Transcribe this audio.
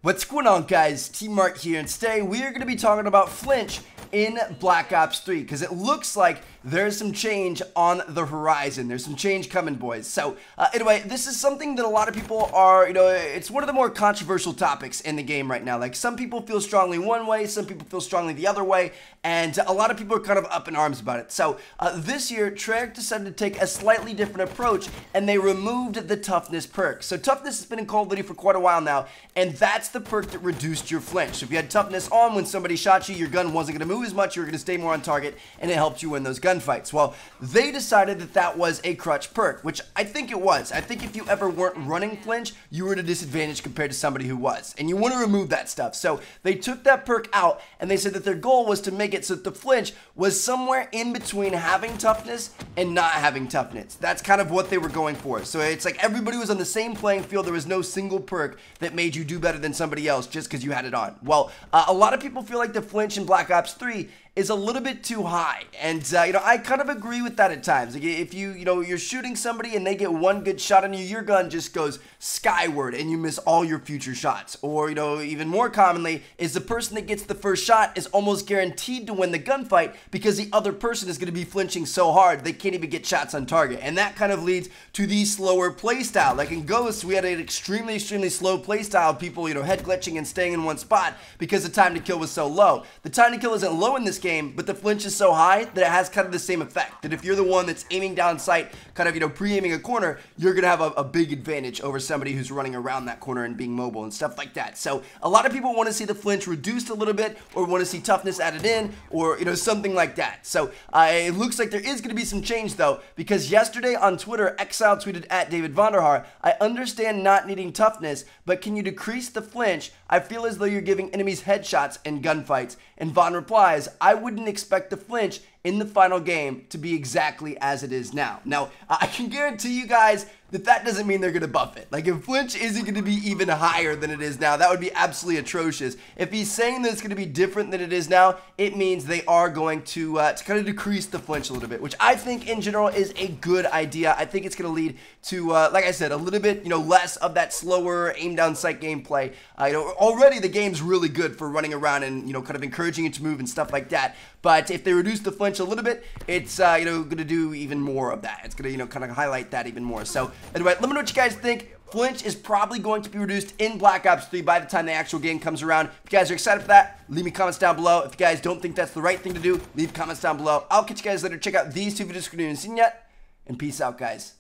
What's going on, guys? T-Mart here, and today we are going to be talking about Flinch in Black Ops 3 because it looks like there's some change on the horizon. There's some change coming, boys. So anyway, this is something that a lot of people are, it's one of the more controversial topics in the game right now. Like, some people feel strongly one way, some people feel strongly the other way, and a lot of people are kind of up in arms about it. So this year, Treyarch decided to take a slightly different approach, and they removed the toughness perk. So toughness has been in Call of Duty for quite a while now, and that's the perk that reduced your flinch. So if you had toughness on, when somebody shot you, your gun wasn't going to move as much, you were going to stay more on target, and it helped you win those gunfights. Well, they decided that that was a crutch perk, which I think it was. I think if you ever weren't running flinch, you were at a disadvantage compared to somebody who was, and you want to remove that stuff. So they took that perk out, and they said that their goal was to make it so that the flinch was somewhere in between having toughness and not having toughness. That's kind of what they were going for. So it's like everybody was on the same playing field. There was no single perk that made you do better than somebody else just because you had it on. Well, a lot of people feel like the flinch in Black Ops 3 is a little bit too high, and I kind of agree with that at times. Like, if you're shooting somebody and they get one good shot on you, your gun just goes skyward and you miss all your future shots. Or even more commonly is the person that gets the first shot is almost guaranteed to win the gunfight because the other person is going to be flinching so hard they can't even get shots on target, and that kind of leads to the slower playstyle. Like in Ghosts, we had an extremely slow playstyle, people head glitching and staying in one spot because the time to kill was so low. The time to kill isn't low in this game, but the flinch is so high that it has kind of the same effect, that if you're the one that's aiming down sight, kind of pre-aiming a corner, you're gonna have a big advantage over somebody who's running around that corner and being mobile and stuff like that. So a lot of people want to see the flinch reduced a little bit, or want to see toughness added in, or something like that. So it looks like there is going to be some change though, because yesterday on Twitter, Exile tweeted at David Vonderhaar, "I understand not needing toughness, but can you decrease the flinch? I feel as though you're giving enemies headshots in gunfights." And Von replies, "I wouldn't expect the flinch in the final game to be exactly as it is now." Now, I can guarantee you guys that doesn't mean they're going to buff it. Like, if flinch isn't going to be even higher than it is now, that would be absolutely atrocious. If he's saying that it's going to be different than it is now, it means they are going to kind of decrease the flinch a little bit, which I think in general is a good idea. I think it's going to lead to, like I said, a little bit, less of that slower aim down sight gameplay. Already the game's really good for running around and, kind of encouraging it to move and stuff like that. But if they reduce the flinch a little bit, it's, going to do even more of that. It's going to, kind of highlight that even more. So, anyway, let me know what you guys think. Flinch is probably going to be reduced in Black Ops 3 by the time the actual game comes around. If you guys are excited for that, leave me comments down below. If you guys don't think that's the right thing to do, leave comments down below. I'll catch you guys later. Check out these two videos if you haven't seen yet, and peace out, guys.